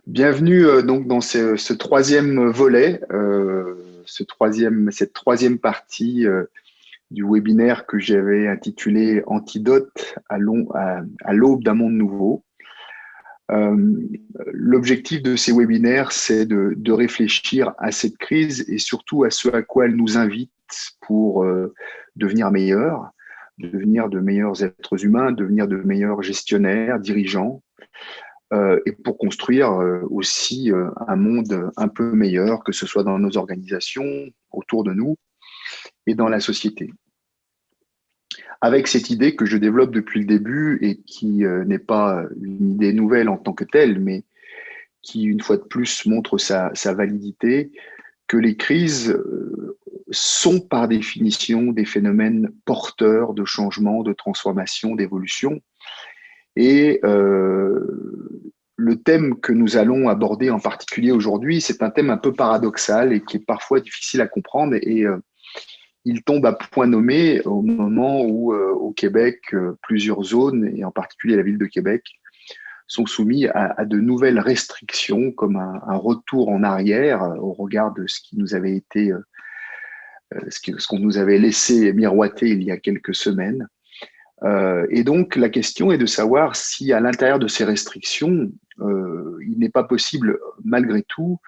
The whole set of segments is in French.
Bienvenue donc dans ce troisième volet, cette troisième partie du webinaire que j'avais intitulé Antidote à l'aube d'un monde nouveau. Euh, L'objectif de ces webinaires, c'est de réfléchir à cette crise et surtout à ce à quoi elle nous invite pour devenir meilleurs, devenir de meilleurs êtres humains, devenir de meilleurs gestionnaires, dirigeants, et pour construire aussi un monde un peu meilleur, que ce soit dans nos organisations, autour de nous et dans la société. Avec cette idée que je développe depuis le début et qui n'est pas une idée nouvelle en tant que telle, mais qui, une fois de plus, montre sa validité, que les crises sont par définition des phénomènes porteurs de changement, de transformation, d'évolution. Et le thème que nous allons aborder en particulier aujourd'hui, c'est un thème un peu paradoxal et qui est parfois difficile à comprendre. Et il tombe à point nommé au moment où, au Québec, plusieurs zones, et en particulier la ville de Québec, sont soumis à de nouvelles restrictions, comme un retour en arrière au regard de ce qui nous avait été, ce qu'on nous avait laissé miroiter il y a quelques semaines. Et donc, la question est de savoir si, à l'intérieur de ces restrictions, il n'est pas possible, malgré tout,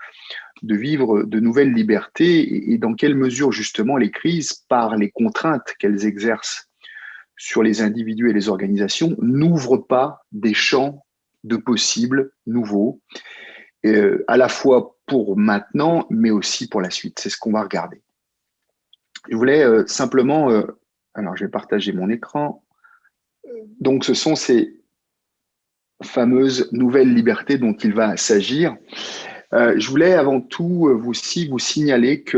de vivre de nouvelles libertés et dans quelle mesure, justement, les crises, par les contraintes qu'elles exercent sur les individus et les organisations, n'ouvrent pas des champs de possibles nouveaux, à la fois pour maintenant, mais aussi pour la suite. C'est ce qu'on va regarder. Je voulais simplement, alors je vais partager mon écran. Donc, ce sont ces fameuses nouvelles libertés dont il va s'agir. Je voulais avant tout vous signaler que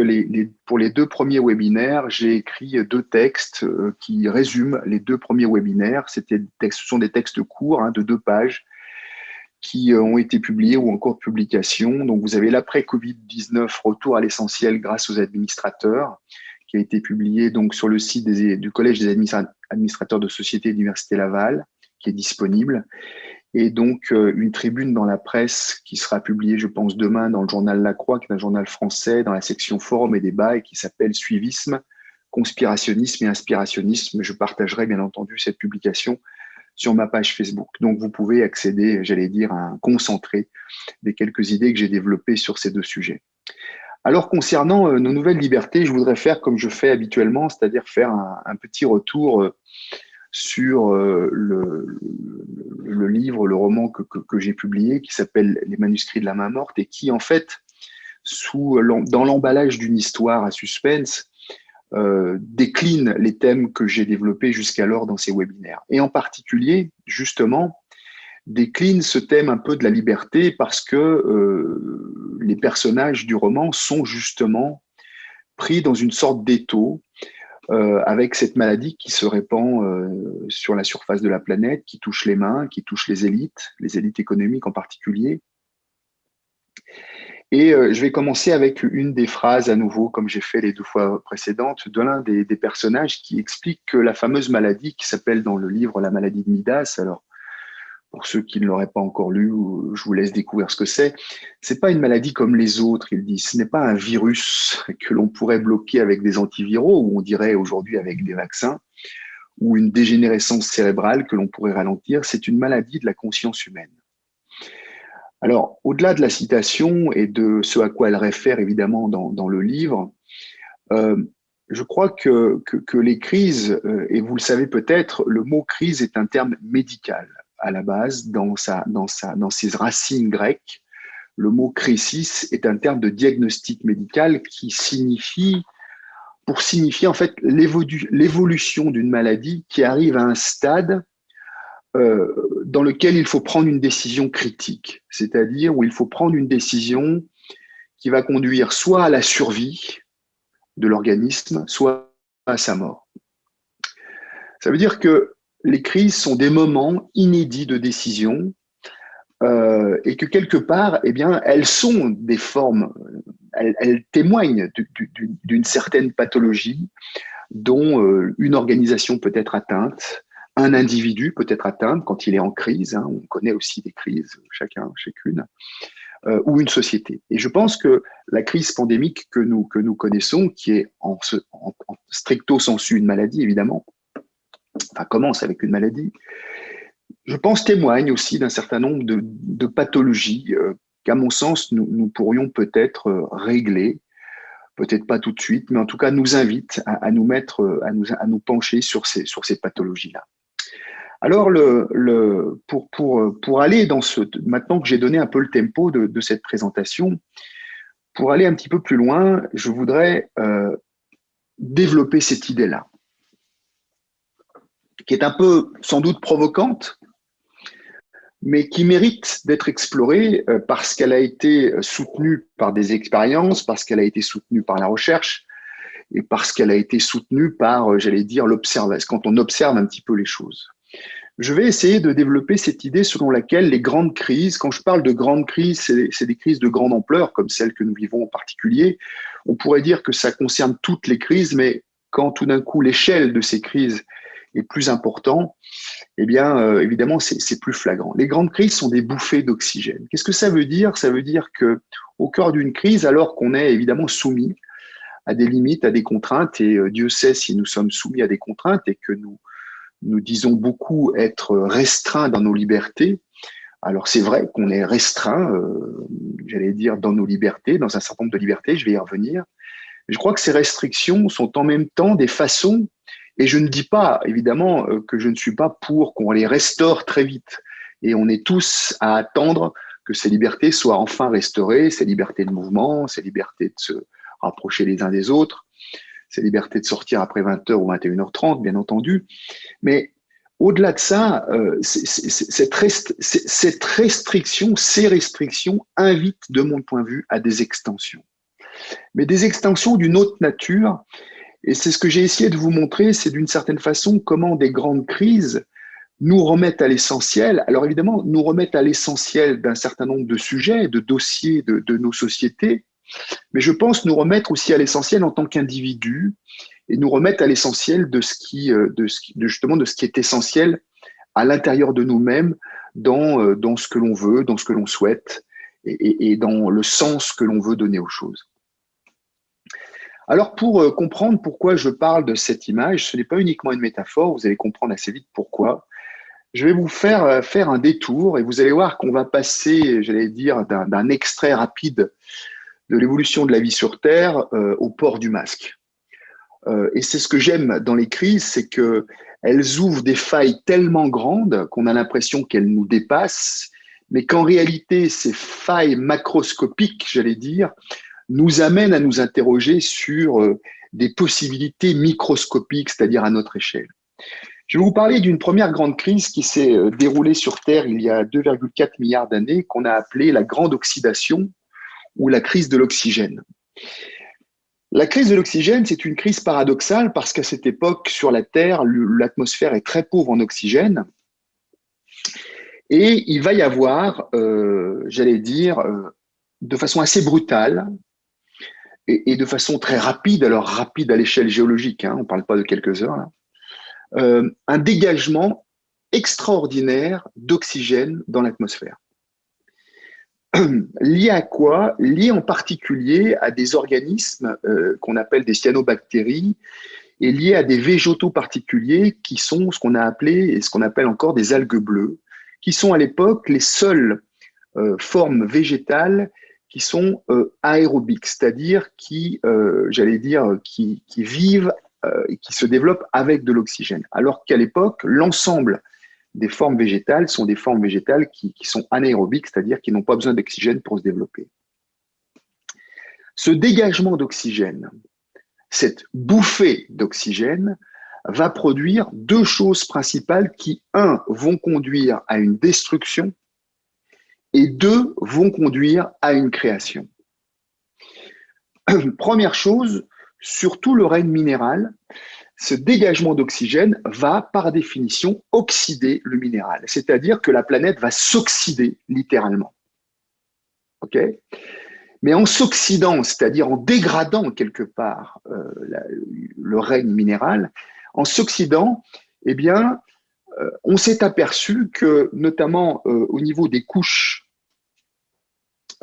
pour les deux premiers webinaires, j'ai écrit deux textes qui résument les deux premiers webinaires. Ce sont des textes courts, de 2 pages, qui ont été publiés ou en cours de publication. Donc, vous avez l'après-Covid-19, retour à l'essentiel grâce aux administrateurs, qui a été publié donc sur le site du Collège des administrateurs de Société et d'Université Laval, qui est disponible. Et donc, une tribune dans la presse qui sera publiée, je pense, demain dans le journal La Croix, qui est un journal français, dans la section Forum et débat, et qui s'appelle Suivisme, conspirationnisme et inspirationnisme. Je partagerai bien entendu cette publication sur ma page Facebook. Donc, vous pouvez accéder, j'allais dire, à un concentré des quelques idées que j'ai développées sur ces deux sujets. Alors, concernant nos nouvelles libertés, je voudrais faire comme je fais habituellement, c'est-à-dire faire un petit retour sur le livre, le roman que j'ai publié, qui s'appelle Les manuscrits de la main morte, et qui, en fait, dans l'emballage d'une histoire à suspense, décline les thèmes que j'ai développés jusqu'alors dans ces webinaires. Et en particulier, justement, décline ce thème un peu de la liberté parce que les personnages du roman sont justement pris dans une sorte d'étau avec cette maladie qui se répand sur la surface de la planète, qui touche les mains, qui touche les élites économiques en particulier. Et je vais commencer avec une des phrases à nouveau, comme j'ai fait les 2 fois précédentes, de l'un des personnages qui explique que la fameuse maladie qui s'appelle dans le livre la maladie de Midas, alors pour ceux qui ne l'auraient pas encore lu, je vous laisse découvrir ce que c'est. C'est pas une maladie comme les autres, il dit. Ce n'est pas un virus que l'on pourrait bloquer avec des antiviraux, ou on dirait aujourd'hui avec des vaccins, ou une dégénérescence cérébrale que l'on pourrait ralentir. C'est une maladie de la conscience humaine. Alors, au-delà de la citation et de ce à quoi elle réfère évidemment dans le livre, je crois que les crises, et vous le savez peut-être, le mot crise est un terme médical à la base, dans ses racines grecques. Le mot crisis est un terme de diagnostic médical qui signifie en fait l'évolution d'une maladie qui arrive à un stade dans lequel il faut prendre une décision critique, c'est-à-dire où il faut prendre une décision qui va conduire soit à la survie de l'organisme, soit à sa mort. Ça veut dire que les crises sont des moments inédits de décision et que quelque part, eh bien, elles sont des formes, elles témoignent d'une certaine pathologie dont une organisation peut être atteinte, un individu peut être atteint quand il est en crise. On connaît aussi des crises, chacune. ou une société. Et je pense que la crise pandémique que nous connaissons, qui est en stricto sensu une maladie, évidemment, enfin commence avec une maladie, je pense témoigne aussi d'un certain nombre de pathologies qu'à mon sens, nous pourrions peut-être régler, peut-être pas tout de suite, mais en tout cas nous invite à nous mettre, à nous pencher sur ces pathologies-là. Alors, pour aller dans maintenant que j'ai donné un peu le tempo de cette présentation, pour aller un petit peu plus loin, je voudrais développer cette idée-là, qui est un peu sans doute provocante, mais qui mérite d'être explorée parce qu'elle a été soutenue par des expériences, parce qu'elle a été soutenue par la recherche et parce qu'elle a été soutenue par, j'allais dire, l'observation, quand on observe un petit peu les choses. Je vais essayer de développer cette idée selon laquelle les grandes crises, quand je parle de grandes crises, c'est des crises de grande ampleur, comme celle que nous vivons en particulier. On pourrait dire que ça concerne toutes les crises, mais quand tout d'un coup l'échelle de ces crises est plus importante, eh bien, évidemment, c'est plus flagrant. Les grandes crises sont des bouffées d'oxygène. Qu'est-ce que ça veut dire? Ça veut dire que au cœur d'une crise, alors qu'on est évidemment soumis à des limites, à des contraintes, et Dieu sait si nous sommes soumis à des contraintes et que nous disons beaucoup être restreints dans nos libertés. Alors c'est vrai qu'on est restreint, j'allais dire, dans nos libertés, dans un certain nombre de libertés, je vais y revenir. Je crois que ces restrictions sont en même temps des façons, et je ne dis pas, évidemment, que je ne suis pas pour qu'on les restaure très vite. Et on est tous à attendre que ces libertés soient enfin restaurées, ces libertés de mouvement, ces libertés de se rapprocher les uns des autres, ces libertés de sortir après 20h ou 21h30, bien entendu. Mais au-delà de ça, cette restriction, ces restrictions invitent, de mon point de vue, à des extensions. Mais des extensions d'une autre nature. Et c'est ce que j'ai essayé de vous montrer, c'est d'une certaine façon comment des grandes crises nous remettent à l'essentiel. Alors évidemment, nous remettent à l'essentiel d'un certain nombre de sujets, de dossiers de nos sociétés, mais je pense nous remettre aussi à l'essentiel en tant qu'individus et nous remettre à l'essentiel de ce qui est essentiel à l'intérieur de nous-mêmes, dans ce que l'on veut, dans ce que l'on souhaite et dans le sens que l'on veut donner aux choses. Alors, pour comprendre pourquoi je parle de cette image, ce n'est pas uniquement une métaphore, vous allez comprendre assez vite pourquoi. Je vais vous faire un détour et vous allez voir qu'on va passer, j'allais dire, d'un extrait rapide de l'évolution de la vie sur Terre au port du masque. Et c'est ce que j'aime dans les crises, c'est qu'elles ouvrent des failles tellement grandes qu'on a l'impression qu'elles nous dépassent, mais qu'en réalité, ces failles macroscopiques, j'allais dire, nous amènent à nous interroger sur des possibilités microscopiques, c'est-à-dire à notre échelle. Je vais vous parler d'une première grande crise qui s'est déroulée sur Terre il y a 2,4 milliards d'années, qu'on a appelée la grande oxydation ou la crise de l'oxygène. La crise de l'oxygène, c'est une crise paradoxale parce qu'à cette époque, sur la Terre, l'atmosphère est très pauvre en oxygène. Et il va y avoir, j'allais dire, de façon assez brutale et de façon très rapide, alors rapide à l'échelle géologique, hein, on ne parle pas de quelques heures, là, un dégagement extraordinaire d'oxygène dans l'atmosphère. Lié à quoi? Lié en particulier à des organismes qu'on appelle des cyanobactéries et lié à des végétaux particuliers qui sont ce qu'on a appelé et ce qu'on appelle encore des algues bleues, qui sont à l'époque les seules formes végétales qui sont aérobiques, c'est-à-dire qui, j'allais dire, qui vivent et qui se développent avec de l'oxygène. Alors qu'à l'époque, l'ensemble des formes végétales sont des formes végétales qui sont anaérobiques, c'est-à-dire qui n'ont pas besoin d'oxygène pour se développer. Ce dégagement d'oxygène, cette bouffée d'oxygène, va produire deux choses principales qui, un, vont conduire à une destruction et deux, vont conduire à une création. Première chose, sur tout le règne minéral, ce dégagement d'oxygène va, par définition, oxyder le minéral. C'est-à-dire que la planète va s'oxyder littéralement. OK ? Mais en s'oxydant, c'est-à-dire en dégradant quelque part le règne minéral, en s'oxydant, eh bien, on s'est aperçu que, notamment au niveau des couches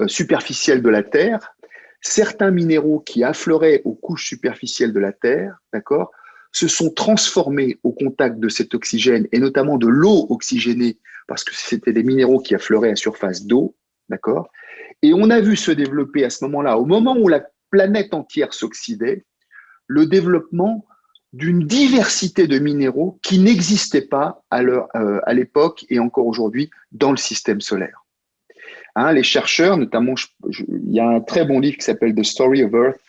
superficielle de la Terre, certains minéraux qui affleuraient aux couches superficielles de la Terre, d'accord, se sont transformés au contact de cet oxygène et notamment de l'eau oxygénée, parce que c'était des minéraux qui affleuraient à surface d'eau, d'accord. Et on a vu se développer à ce moment-là, au moment où la planète entière s'oxydait, le développement d'une diversité de minéraux qui n'existaient pas à l'époque et encore aujourd'hui dans le système solaire. Hein, les chercheurs, notamment, il y a un très bon livre qui s'appelle The Story of Earth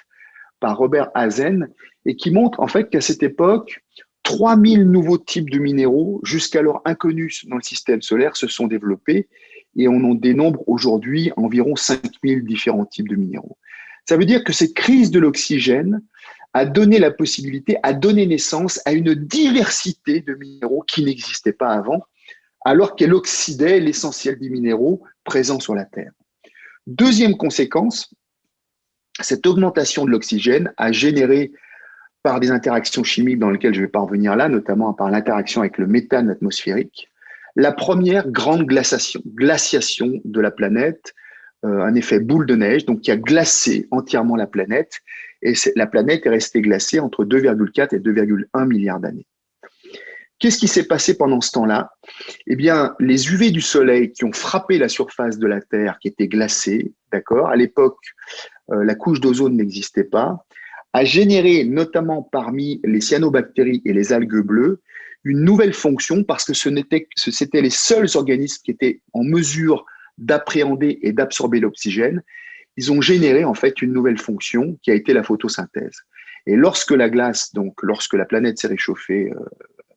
par Robert Hazen et qui montre en fait qu'à cette époque, 3000 nouveaux types de minéraux, jusqu'alors inconnus dans le système solaire, se sont développés et on en dénombre aujourd'hui environ 5000 différents types de minéraux. Ça veut dire que cette crise de l'oxygène a donné la possibilité, a donné naissance à une diversité de minéraux qui n'existaient pas avant, alors qu'elle oxydait l'essentiel des minéraux présents sur la Terre. Deuxième conséquence, cette augmentation de l'oxygène a généré, par des interactions chimiques dans lesquelles je ne vais pas revenir là, notamment par l'interaction avec le méthane atmosphérique, la première grande glaciation de la planète, un effet boule de neige, donc qui a glacé entièrement la planète, et la planète est restée glacée entre 2,4 et 2,1 milliards d'années. Qu'est-ce qui s'est passé pendant ce temps-là? Eh bien, les UV du Soleil qui ont frappé la surface de la Terre, qui était glacée, d'accord, à l'époque, la couche d'ozone n'existait pas, a généré, notamment parmi les cyanobactéries et les algues bleues, une nouvelle fonction parce que c'était les seuls organismes qui étaient en mesure d'appréhender et d'absorber l'oxygène. Ils ont généré en fait une nouvelle fonction qui a été la photosynthèse. Et lorsque la glace, donc lorsque la planète s'est réchauffée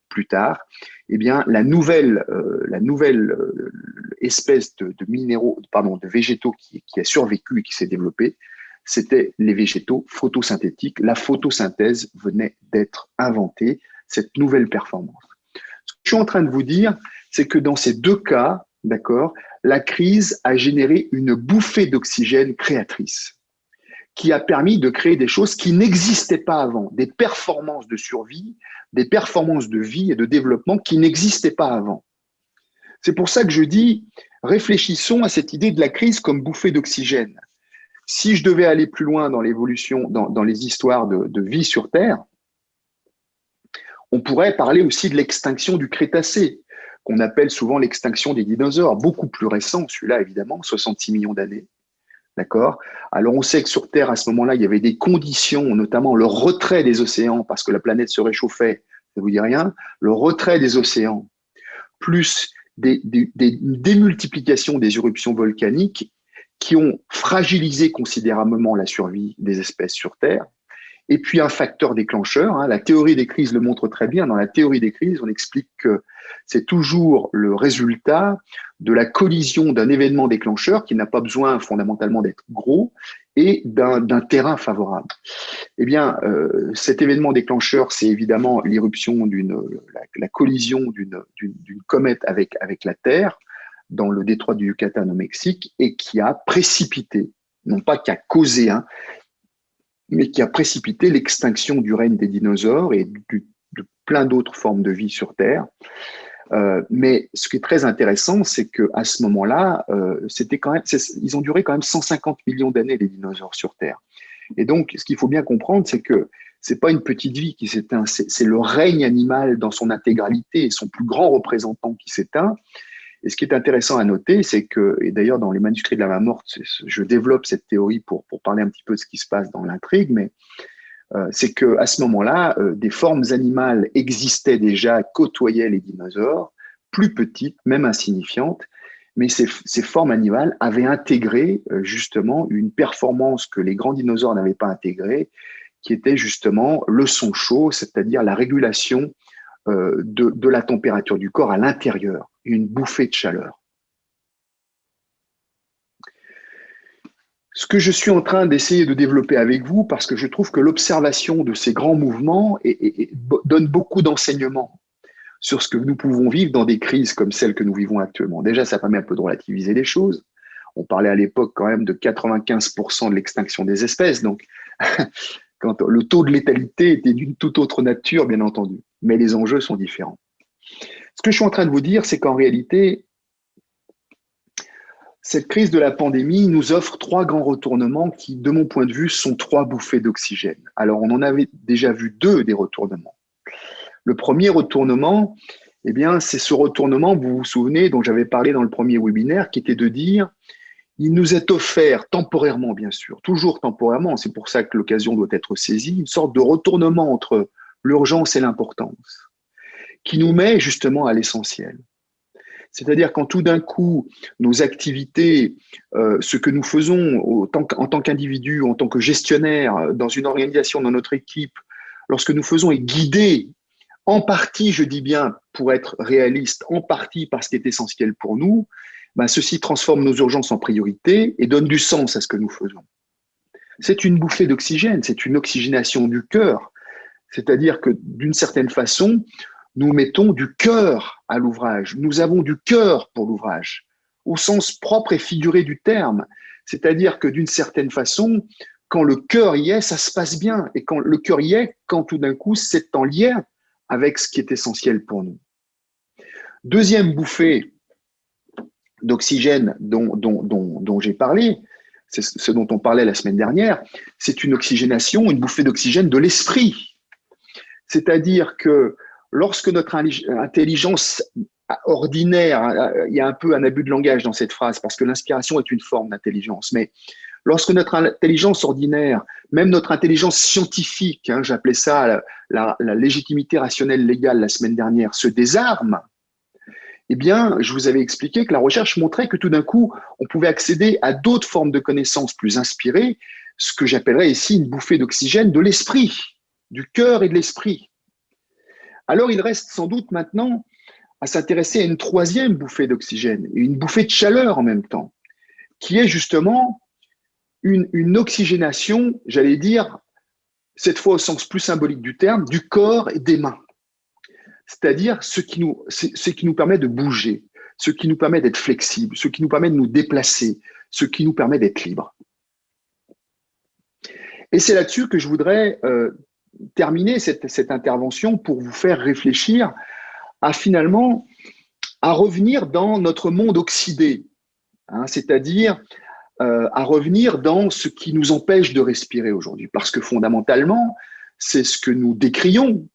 plus tard, eh bien la nouvelle espèce de minéraux, pardon, de végétaux qui a survécu et qui s'est développée, c'était les végétaux photosynthétiques. La photosynthèse venait d'être inventée, cette nouvelle performance. Ce que je suis en train de vous dire, c'est que dans ces deux cas, d'accord, la crise a généré une bouffée d'oxygène créatrice qui a permis de créer des choses qui n'existaient pas avant, des performances de survie, des performances de vie et de développement qui n'existaient pas avant. C'est pour ça que je dis, réfléchissons à cette idée de la crise comme bouffée d'oxygène. Si je devais aller plus loin dans l'évolution, dans les histoires de vie sur Terre, on pourrait parler aussi de l'extinction du Crétacé, qu'on appelle souvent l'extinction des dinosaures, beaucoup plus récent, celui-là évidemment, 66 millions d'années. D'accord? Alors on sait que sur Terre, à ce moment-là, il y avait des conditions, notamment le retrait des océans, parce que la planète se réchauffait, ça ne vous dit rien, le retrait des océans, plus une démultiplication des éruptions volcaniques qui ont fragilisé considérablement la survie des espèces sur Terre. Et puis un facteur déclencheur, hein, la théorie des crises le montre très bien. Dans la théorie des crises, on explique que c'est toujours le résultat de la collision d'un événement déclencheur qui n'a pas besoin fondamentalement d'être gros et d'un terrain favorable. Eh bien, cet événement déclencheur, c'est évidemment l'éruption la collision d'une comète avec la Terre dans le détroit du Yucatan au Mexique et qui a précipité, non pas qui a causé, hein, mais qui a précipité l'extinction du règne des dinosaures et de plein d'autres formes de vie sur Terre. Mais ce qui est très intéressant, c'est qu'à ce moment-là, ils ont duré quand même 150 millions d'années, les dinosaures sur Terre. Et donc, ce qu'il faut bien comprendre, c'est que c'est pas une petite vie qui s'éteint, c'est le règne animal dans son intégralité et son plus grand représentant qui s'éteint. Et ce qui est intéressant à noter, c'est que, et d'ailleurs dans les manuscrits de la main morte, je développe cette théorie pour parler un petit peu de ce qui se passe dans l'intrigue, mais c'est qu'à ce moment-là, des formes animales existaient déjà, côtoyaient les dinosaures, plus petites, même insignifiantes, mais ces formes animales avaient intégré justement une performance que les grands dinosaures n'avaient pas intégrée, qui était justement le son chaud, c'est-à-dire la régulation de la température du corps à l'intérieur, une bouffée de chaleur. Ce que je suis en train d'essayer de développer avec vous, parce que je trouve que l'observation de ces grands mouvements donne beaucoup d'enseignements sur ce que nous pouvons vivre dans des crises comme celle que nous vivons actuellement. Déjà, ça permet un peu de relativiser les choses. On parlait à l'époque quand même de 95% de l'extinction des espèces, donc quand le taux de létalité était d'une toute autre nature, bien entendu. Mais les enjeux sont différents. Ce que je suis en train de vous dire, c'est qu'en réalité, Cette crise de la pandémie nous offre trois grands retournements qui, de mon point de vue, sont trois bouffées d'oxygène. Alors, on en avait déjà vu deux des retournements. Le premier retournement, eh bien, c'est ce retournement, vous vous souvenez, dont j'avais parlé dans le premier webinaire, qui était de dire, il nous est offert temporairement, bien sûr, toujours temporairement, c'est pour ça que l'occasion doit être saisie, une sorte de retournement entre l'urgence et l'importance, qui nous met justement à l'essentiel. C'est-à-dire quand tout d'un coup, nos activités, ce que nous faisons en tant qu'individu, en tant que gestionnaire, dans une organisation, dans notre équipe, lorsque nous faisons est guidé en partie, je dis bien, pour être réaliste, en partie par ce qui est essentiel pour nous, ben, ceci transforme nos urgences en priorité et donne du sens à ce que nous faisons. C'est une bouffée d'oxygène, c'est une oxygénation du cœur. C'est-à-dire que d'une certaine façon, nous mettons du cœur à l'ouvrage. Nous avons du cœur pour l'ouvrage, au sens propre et figuré du terme. C'est-à-dire que d'une certaine façon, quand le cœur y est, ça se passe bien. Et quand le cœur y est, quand tout d'un coup, c'est en lien avec ce qui est essentiel pour nous. Deuxième bouffée d'oxygène dont j'ai parlé, c'est ce dont on parlait la semaine dernière, c'est une oxygénation, une bouffée d'oxygène de l'esprit. C'est-à-dire que lorsque notre intelligence ordinaire, il y a un peu un abus de langage dans cette phrase, parce que l'inspiration est une forme d'intelligence, mais lorsque notre intelligence ordinaire, même notre intelligence scientifique, j'appelais ça la légitimité rationnelle légale la semaine dernière, se désarme, eh bien, je vous avais expliqué que la recherche montrait que tout d'un coup, on pouvait accéder à d'autres formes de connaissances plus inspirées, ce que j'appellerais ici une bouffée d'oxygène de l'esprit, du cœur et de l'esprit. Alors, il reste sans doute maintenant à s'intéresser à une troisième bouffée d'oxygène, et une bouffée de chaleur en même temps, qui est justement une oxygénation, j'allais dire, cette fois au sens plus symbolique du terme, du corps et des mains. C'est-à-dire ce qui nous permet de bouger, ce qui nous permet d'être flexible, ce qui nous permet de nous déplacer, ce qui nous permet d'être libre. Et c'est là-dessus que je voudrais terminer cette intervention pour vous faire réfléchir à finalement à revenir dans notre monde oxydé, c'est-à-dire à revenir dans ce qui nous empêche de respirer aujourd'hui. Parce que fondamentalement, c'est ce que nous décrions,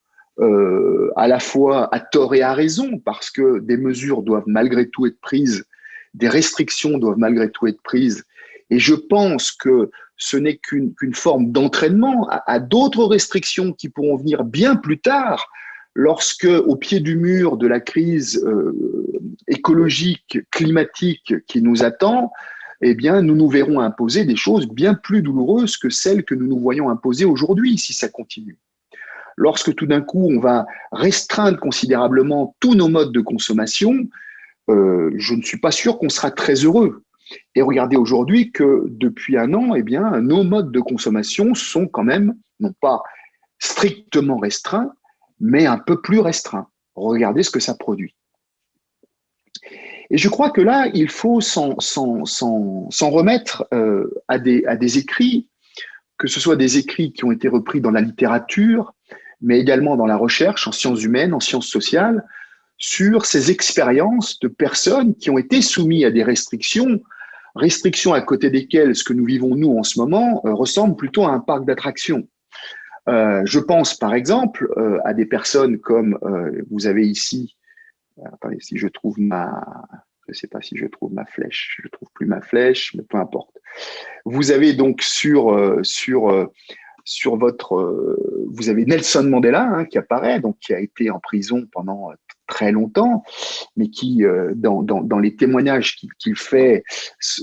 à la fois à tort et à raison, parce que des mesures doivent malgré tout être prises, des restrictions doivent malgré tout être prises. Et je pense que ce n'est qu'une forme d'entraînement à d'autres restrictions qui pourront venir bien plus tard, lorsque, au pied du mur de la crise écologique, climatique qui nous attend, eh bien, nous nous verrons imposer des choses bien plus douloureuses que celles que nous nous voyons imposer aujourd'hui, si ça continue. Lorsque tout d'un coup, on va restreindre considérablement tous nos modes de consommation, je ne suis pas sûr qu'on sera très heureux. Et regardez aujourd'hui que depuis un an, eh bien, nos modes de consommation sont quand même, non pas strictement restreints, mais un peu plus restreints. Regardez ce que ça produit. Et je crois que là, il faut s'en remettre à des écrits, que ce soit des écrits qui ont été repris dans la littérature, mais également dans la recherche, en sciences humaines, en sciences sociales, sur ces expériences de personnes qui ont été soumises à des restrictions à côté desquelles ce que nous vivons, nous, en ce moment, ressemble plutôt à un parc d'attractions. Je pense, par exemple, à des personnes comme vous avez ici, attendez, si je trouve je ne sais pas si je trouve ma flèche, je ne trouve plus ma flèche, mais peu importe. Vous avez donc sur votre, vous avez Nelson Mandela qui apparaît, donc qui a été en prison pendant très longtemps, mais qui, dans les témoignages qu'il fait,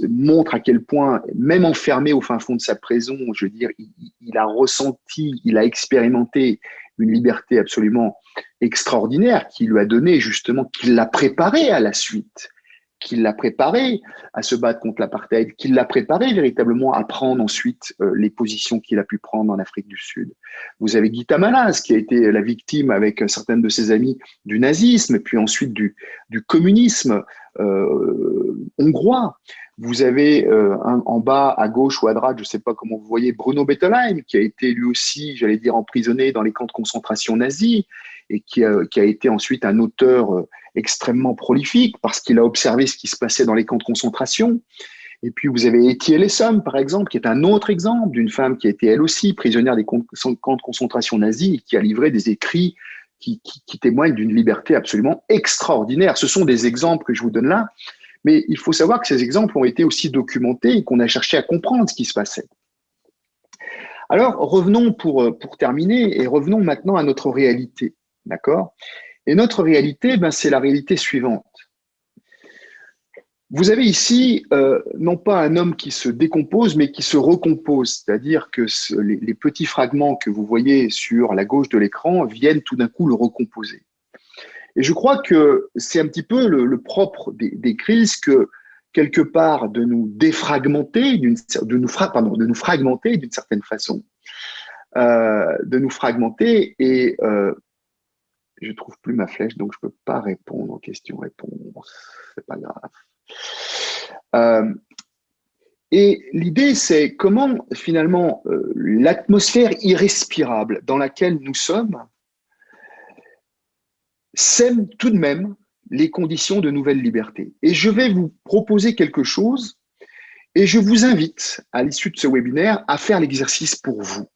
montre à quel point, même enfermé au fin fond de sa prison, je veux dire, il a ressenti, il a expérimenté une liberté absolument extraordinaire qui lui a donné justement, qui l'a préparé à la suite, qui l'a préparé à se battre contre l'apartheid, qui l'a préparé véritablement à prendre ensuite les positions qu'il a pu prendre en Afrique du Sud. Vous avez Guy Tamalaz, qui a été la victime avec certaines de ses amies du nazisme, puis ensuite du communisme hongrois. Vous avez en bas, à gauche ou à droite, je ne sais pas comment vous voyez, Bruno Bettelheim, qui a été lui aussi, j'allais dire, emprisonné dans les camps de concentration nazis et qui a été ensuite un auteur extrêmement prolifique parce qu'il a observé ce qui se passait dans les camps de concentration. Et puis, vous avez Etty Hillesum, par exemple, qui est un autre exemple d'une femme qui a été, elle aussi, prisonnière des camps de concentration nazis et qui a livré des écrits qui témoignent d'une liberté absolument extraordinaire. Ce sont des exemples que je vous donne là, mais il faut savoir que ces exemples ont été aussi documentés et qu'on a cherché à comprendre ce qui se passait. Alors, revenons pour terminer, et revenons maintenant à notre réalité, d'accord? Et notre réalité, c'est la réalité suivante. Vous avez ici non pas un homme qui se décompose, mais qui se recompose, c'est-à-dire que les petits fragments que vous voyez sur la gauche de l'écran viennent tout d'un coup le recomposer. Et je crois que c'est un petit peu le propre des crises que, quelque part, de nous défragmenter, de nous fragmenter d'une certaine façon, de nous fragmenter et je trouve plus ma flèche, donc je peux pas répondre aux questions-réponses. C'est pas grave. Et l'idée, c'est comment finalement l'atmosphère irrespirable dans laquelle nous sommes sème tout de même les conditions de nouvelle liberté. Et je vais vous proposer quelque chose et je vous invite, à l'issue de ce webinaire, à faire l'exercice pour vous.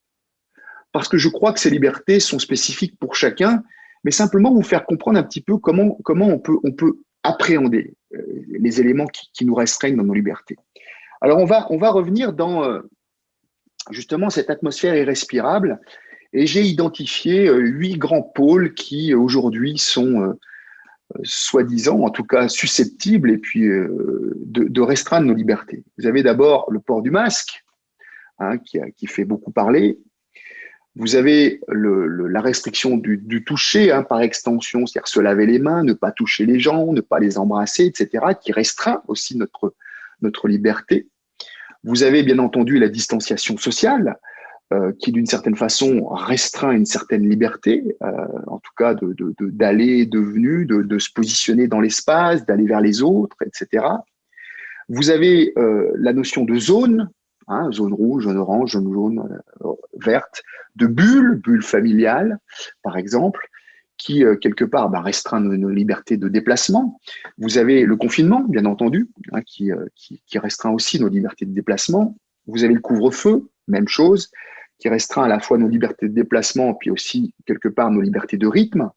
Parce que je crois que ces libertés sont spécifiques pour chacun, mais simplement vous faire comprendre un petit peu comment on peut appréhender les éléments qui nous restreignent dans nos libertés. Alors, on va revenir dans justement cette atmosphère irrespirable et j'ai identifié 8 grands pôles qui aujourd'hui sont soi-disant, en tout cas susceptibles et puis de restreindre nos libertés. Vous avez d'abord le port du masque, hein, qui fait beaucoup parler. Vous avez la restriction du toucher, hein, par extension, c'est-à-dire se laver les mains, ne pas toucher les gens, ne pas les embrasser, etc., qui restreint aussi notre liberté. Vous avez bien entendu la distanciation sociale, qui d'une certaine façon restreint une certaine liberté, en tout cas d'aller, de venir, de se positionner dans l'espace, d'aller vers les autres, etc. Vous avez la notion de zone, hein, zone rouge, zone orange, zone jaune, verte, de bulle familiale, par exemple, qui, quelque part, restreint nos libertés de déplacement. Vous avez le confinement, bien entendu, hein, qui restreint aussi nos libertés de déplacement. Vous avez le couvre-feu, même chose, qui restreint à la fois nos libertés de déplacement, puis aussi, quelque part, nos libertés de rythme.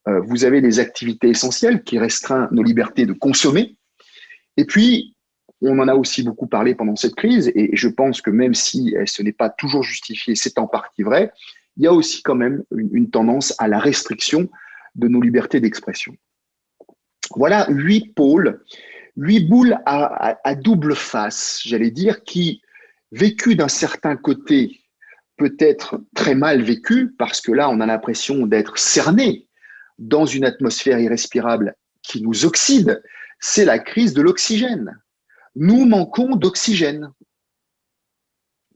Vous avez les activités essentielles, qui restreint nos libertés de consommer. Et puis, on en a aussi beaucoup parlé pendant cette crise, et je pense que même si ce n'est pas toujours justifié, c'est en partie vrai, il y a aussi quand même une tendance à la restriction de nos libertés d'expression. Voilà 8 pôles, 8 boules à double face, j'allais dire, qui, vécues d'un certain côté, peut être très mal vécues, parce que là, on a l'impression d'être cerné dans une atmosphère irrespirable qui nous oxyde, c'est la crise de l'oxygène. Nous manquons d'oxygène.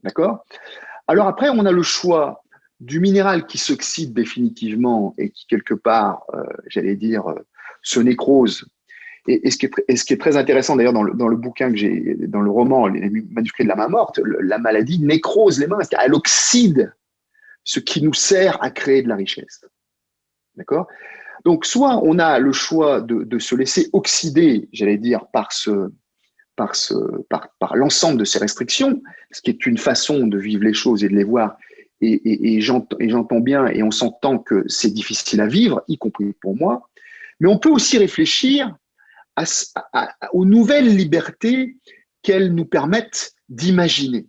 D'accord? Alors après, on a le choix du minéral qui s'oxyde définitivement et qui, quelque part, j'allais dire, se nécrose. Et ce qui est très intéressant, d'ailleurs, dans le bouquin que j'ai, dans le roman, Les manuscrits de la main morte, la maladie nécrose les mains, c'est-à-dire elle oxyde ce qui nous sert à créer de la richesse. D'accord? Donc, soit on a le choix de se laisser oxyder, j'allais dire, par l'ensemble de ces restrictions, ce qui est une façon de vivre les choses et de les voir. Et j'entends bien et on s'entend que c'est difficile à vivre, y compris pour moi. Mais on peut aussi réfléchir aux nouvelles libertés qu'elles nous permettent d'imaginer.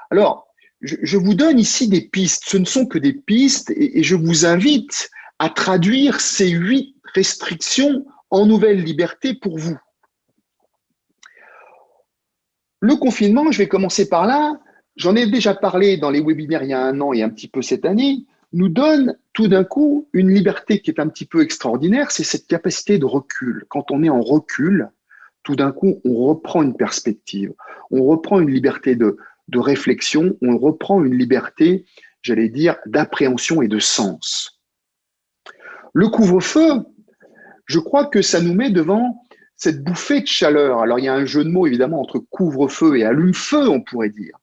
Alors, je vous donne ici des pistes. Ce ne sont que des pistes et je vous invite à traduire ces 8 restrictions en nouvelles libertés pour vous. Le confinement, je vais commencer par là, j'en ai déjà parlé dans les webinaires il y a 1 an et un petit peu cette année, nous donne tout d'un coup une liberté qui est un petit peu extraordinaire, c'est cette capacité de recul. Quand on est en recul, tout d'un coup, on reprend une perspective, on reprend une liberté de réflexion, on reprend une liberté, j'allais dire, d'appréhension et de sens. Le couvre-feu, je crois que ça nous met devant cette bouffée de chaleur. Alors, il y a un jeu de mots, évidemment, entre couvre-feu et allume-feu, on pourrait dire.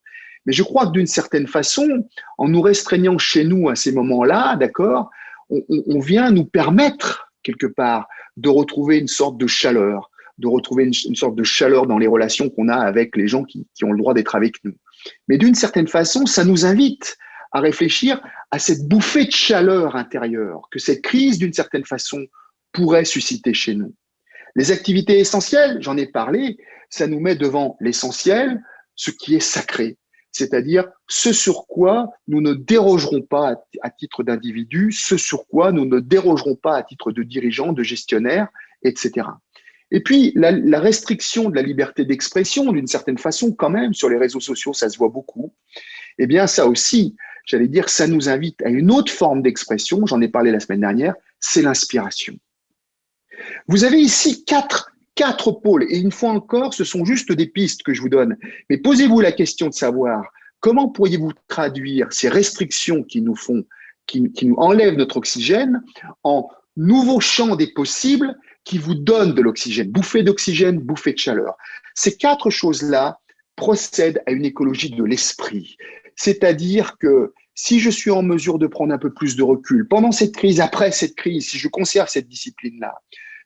Mais je crois que d'une certaine façon, en nous restreignant chez nous à ces moments-là, d'accord, on vient nous permettre, quelque part, de retrouver une sorte de chaleur, de retrouver une sorte de chaleur dans les relations qu'on a avec les gens qui ont le droit d'être avec nous. Mais d'une certaine façon, ça nous invite à réfléchir à cette bouffée de chaleur intérieure que cette crise, d'une certaine façon, pourrait susciter chez nous. Les activités essentielles, j'en ai parlé, ça nous met devant l'essentiel, ce qui est sacré, c'est-à-dire ce sur quoi nous ne dérogerons pas à titre d'individu, ce sur quoi nous ne dérogerons pas à titre de dirigeant, de gestionnaire, etc. Et puis, la restriction de la liberté d'expression, d'une certaine façon, quand même, sur les réseaux sociaux, ça se voit beaucoup. Eh bien, ça aussi, j'allais dire, ça nous invite à une autre forme d'expression, j'en ai parlé la semaine dernière, c'est l'inspiration. Vous avez ici quatre pôles, et une fois encore, ce sont juste des pistes que je vous donne. Mais posez-vous la question de savoir comment pourriez-vous traduire ces restrictions qui nous enlèvent notre oxygène en nouveaux champs des possibles qui vous donnent de l'oxygène, bouffée d'oxygène, bouffée de chaleur. Ces quatre choses-là procèdent à une écologie de l'esprit. C'est-à-dire que si je suis en mesure de prendre un peu plus de recul pendant cette crise, après cette crise, si je conserve cette discipline-là,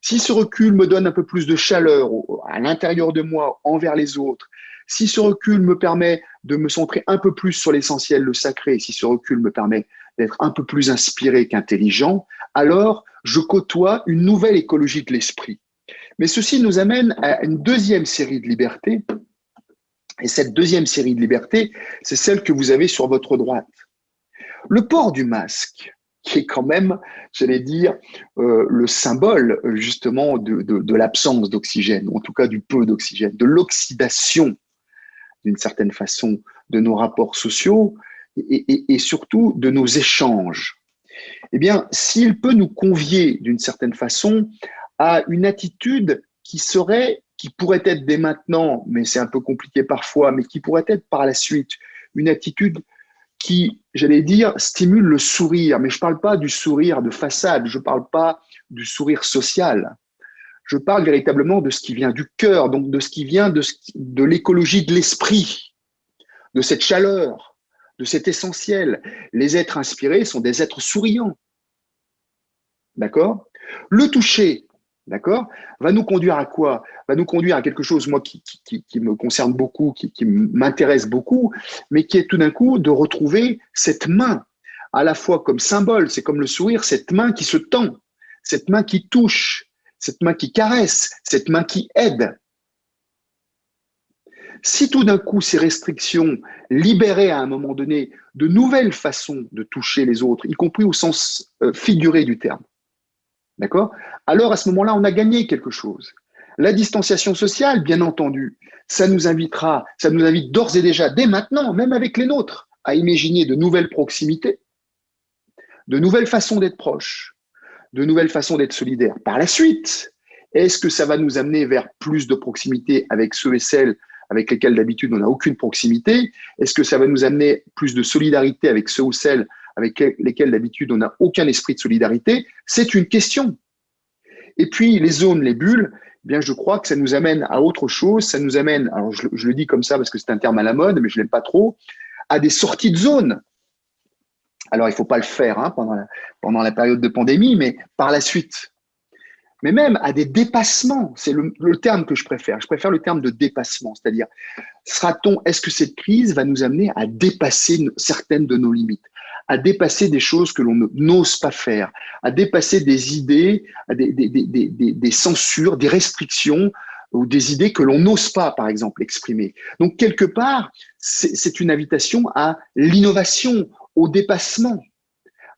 si ce recul me donne un peu plus de chaleur à l'intérieur de moi, envers les autres, si ce recul me permet de me centrer un peu plus sur l'essentiel, le sacré, si ce recul me permet d'être un peu plus inspiré qu'intelligent, alors je côtoie une nouvelle écologie de l'esprit. Mais ceci nous amène à une deuxième série de libertés. Et cette deuxième série de libertés, c'est celle que vous avez sur votre droite. Le port du masque, qui est quand même, j'allais dire, le symbole justement de l'absence d'oxygène, ou en tout cas du peu d'oxygène, de l'oxydation, d'une certaine façon, de nos rapports sociaux et surtout de nos échanges. Eh bien, s'il peut nous convier d'une certaine façon à une attitude qui pourrait être dès maintenant, mais c'est un peu compliqué parfois, mais qui pourrait être par la suite, une attitude qui, j'allais dire, stimule le sourire. Mais je ne parle pas du sourire de façade, je ne parle pas du sourire social. Je parle véritablement de ce qui vient du cœur, donc de ce qui vient de l'écologie de l'esprit, de cette chaleur, de cet essentiel. Les êtres inspirés sont des êtres souriants. D'accord ? Le toucher, d'accord, va nous conduire à quoi? Va nous conduire à quelque chose, moi, qui me concerne beaucoup, qui m'intéresse beaucoup, mais qui est tout d'un coup de retrouver cette main, à la fois comme symbole, c'est comme le sourire, cette main qui se tend, cette main qui touche, cette main qui caresse, cette main qui aide. Si tout d'un coup, ces restrictions libéraient à un moment donné de nouvelles façons de toucher les autres, y compris au sens figuré du terme, d'accord? Alors, à ce moment-là, on a gagné quelque chose. La distanciation sociale, bien entendu, ça nous invite d'ores et déjà, dès maintenant, même avec les nôtres, à imaginer de nouvelles proximités, de nouvelles façons d'être proches, de nouvelles façons d'être solidaires. Par la suite, est-ce que ça va nous amener vers plus de proximité avec ceux et celles avec lesquels d'habitude on n'a aucune proximité? Est-ce que ça va nous amener plus de solidarité avec ceux ou celles avec lesquels d'habitude on n'a aucun esprit de solidarité? C'est une question. Et puis les zones, les bulles, eh bien je crois que ça nous amène à autre chose. Ça nous amène, alors je le dis comme ça parce que c'est un terme à la mode, mais je l'aime pas trop, à des sorties de zone. Alors il faut pas le faire pendant la période de pandémie, mais par la suite. Mais même à des dépassements, c'est le terme que je préfère. Je préfère le terme de dépassement, c'est-à-dire, est-ce que cette crise va nous amener à dépasser certaines de nos limites, à dépasser des choses que l'on n'ose pas faire, à dépasser des idées, des censures, des restrictions ou des idées que l'on n'ose pas, par exemple, exprimer. Donc, quelque part, c'est une invitation à l'innovation, au dépassement,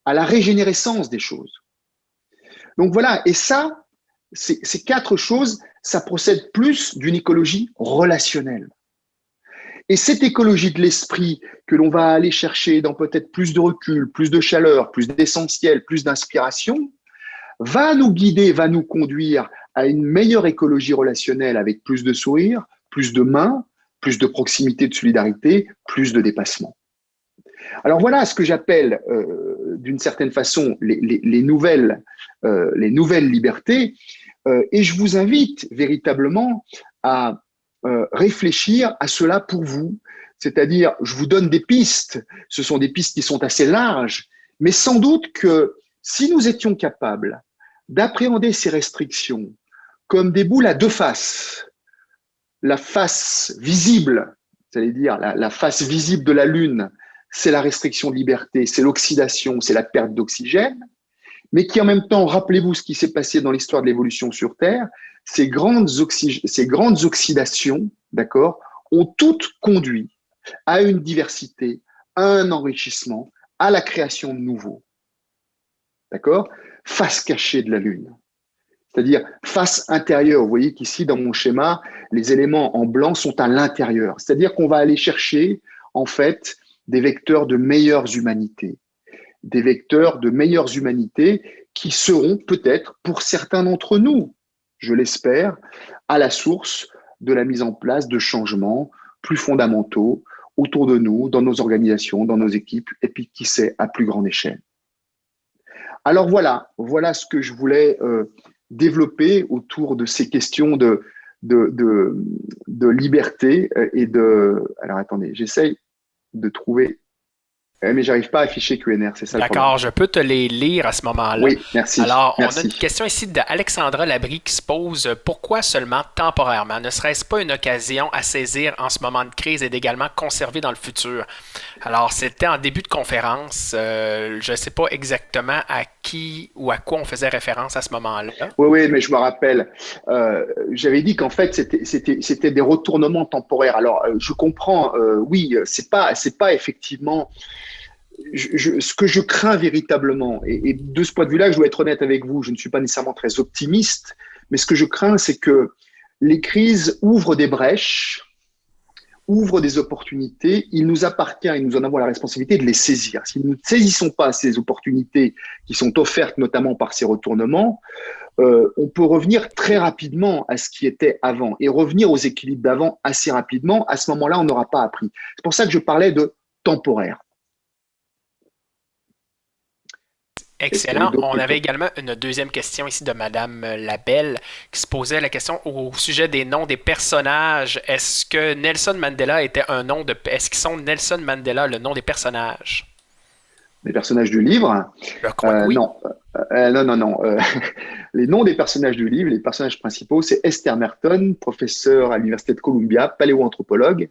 à la régénérescence des choses. Donc voilà, et ça, ces quatre choses, ça procède plus d'une écologie relationnelle. Et cette écologie de l'esprit que l'on va aller chercher dans peut-être plus de recul, plus de chaleur, plus d'essentiel, plus d'inspiration, va nous guider, va nous conduire à une meilleure écologie relationnelle avec plus de sourire, plus de mains, plus de proximité, de solidarité, plus de dépassement. Alors voilà ce que j'appelle d'une certaine façon les nouvelles libertés. Et je vous invite véritablement à réfléchir à cela pour vous. C'est-à-dire, je vous donne des pistes. Ce sont des pistes qui sont assez larges, mais sans doute que si nous étions capables d'appréhender ces restrictions comme des boules à deux faces. La face visible, c'est-à-dire la face visible de la Lune, c'est la restriction de liberté, c'est l'oxydation, c'est la perte d'oxygène, mais qui en même temps, rappelez-vous ce qui s'est passé dans l'histoire de l'évolution sur Terre, ces grandes oxydations, d'accord, ont toutes conduit à une diversité, à un enrichissement, à la création de nouveaux. D'accord? Face cachée de la Lune. C'est-à-dire face intérieure. Vous voyez qu'ici, dans mon schéma, les éléments en blanc sont à l'intérieur. C'est-à-dire qu'on va aller chercher, en fait, des vecteurs de meilleures humanités. Des vecteurs de meilleures humanités qui seront peut-être, pour certains d'entre nous, je l'espère, à la source de la mise en place de changements plus fondamentaux autour de nous, dans nos organisations, dans nos équipes, et puis qui sait, à plus grande échelle. Alors voilà ce que je voulais développer autour de ces questions de liberté et de… Alors attendez, j'essaye de trouver… Mais j'arrive pas à afficher QNR, c'est ça le problème. D'accord, je peux te les lire à ce moment-là. Oui, merci. Alors, on a merci. une question ici d'Alexandra Labrie qui se pose pourquoi seulement temporairement? Ne serait-ce pas une occasion à saisir en ce moment de crise et d'également conserver dans le futur? Alors, c'était en début de conférence. Je ne sais pas exactement à qui ou à quoi on faisait référence à ce moment-là. Oui, mais je me rappelle. J'avais dit qu'en fait, c'était des retournements temporaires. Alors, je comprends, oui, c'est pas effectivement… ce que je crains véritablement, et de ce point de vue-là, je dois être honnête avec vous, je ne suis pas nécessairement très optimiste, mais ce que je crains, c'est que les crises ouvrent des brèches, ouvrent des opportunités. Il nous appartient, et nous en avons la responsabilité de les saisir. Si nous ne saisissons pas ces opportunités qui sont offertes notamment par ces retournements, on peut revenir très rapidement à ce qui était avant et revenir aux équilibres d'avant assez rapidement. À ce moment-là, on n'aura pas appris. C'est pour ça que je parlais de temporaire. Excellent. On avait également une deuxième question ici de Madame Labelle qui se posait la question au sujet des noms des personnages. Est-ce que Nelson Mandela était un nom de… Est-ce qu'ils sont Nelson Mandela le nom des personnages? Les personnages du livre? Je crois que oui. Non, non. Les noms des personnages du livre, les personnages principaux, c'est Esther Merton, professeur à l'Université de Columbia, paléoanthropologue,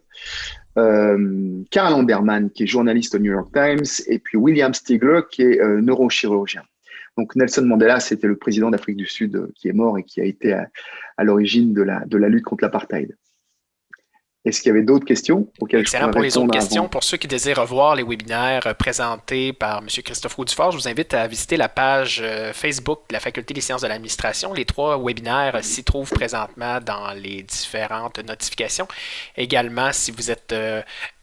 Carl Anderman, qui est journaliste au New York Times, et puis William Stigler, qui est neurochirurgien. Donc Nelson Mandela, c'était le président d'Afrique du Sud qui est mort et qui a été à l'origine de la lutte contre l'apartheid. Est-ce qu'il y avait d'autres questions auxquelles Excellent. Pour les autres questions, pour ceux qui désirent revoir les webinaires présentés par M. Christophe Roudufort, je vous invite à visiter la page Facebook de la Faculté des sciences de l'administration. Les 3 webinaires s'y trouvent présentement dans les différentes notifications. Également, si vous êtes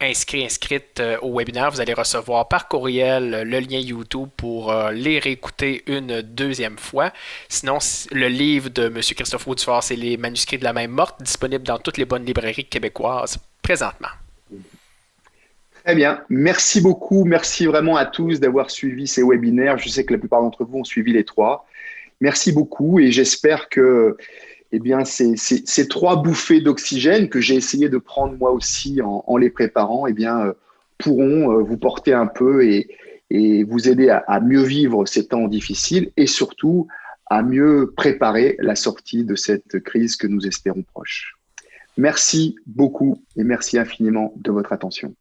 inscrite au webinaire, vous allez recevoir par courriel le lien YouTube pour les réécouter une deuxième fois. Sinon, le livre de M. Christophe Roudufort, c'est Les manuscrits de la main morte, disponible dans toutes les bonnes librairies québécoises présentement. Très bien. Merci beaucoup. Merci vraiment à tous d'avoir suivi ces webinaires. Je sais que la plupart d'entre vous ont suivi les 3. Merci beaucoup et j'espère que ces 3 bouffées d'oxygène que j'ai essayé de prendre moi aussi en les préparant pourront vous porter un peu et vous aider à mieux vivre ces temps difficiles et surtout à mieux préparer la sortie de cette crise que nous espérons proche. Merci beaucoup et merci infiniment de votre attention.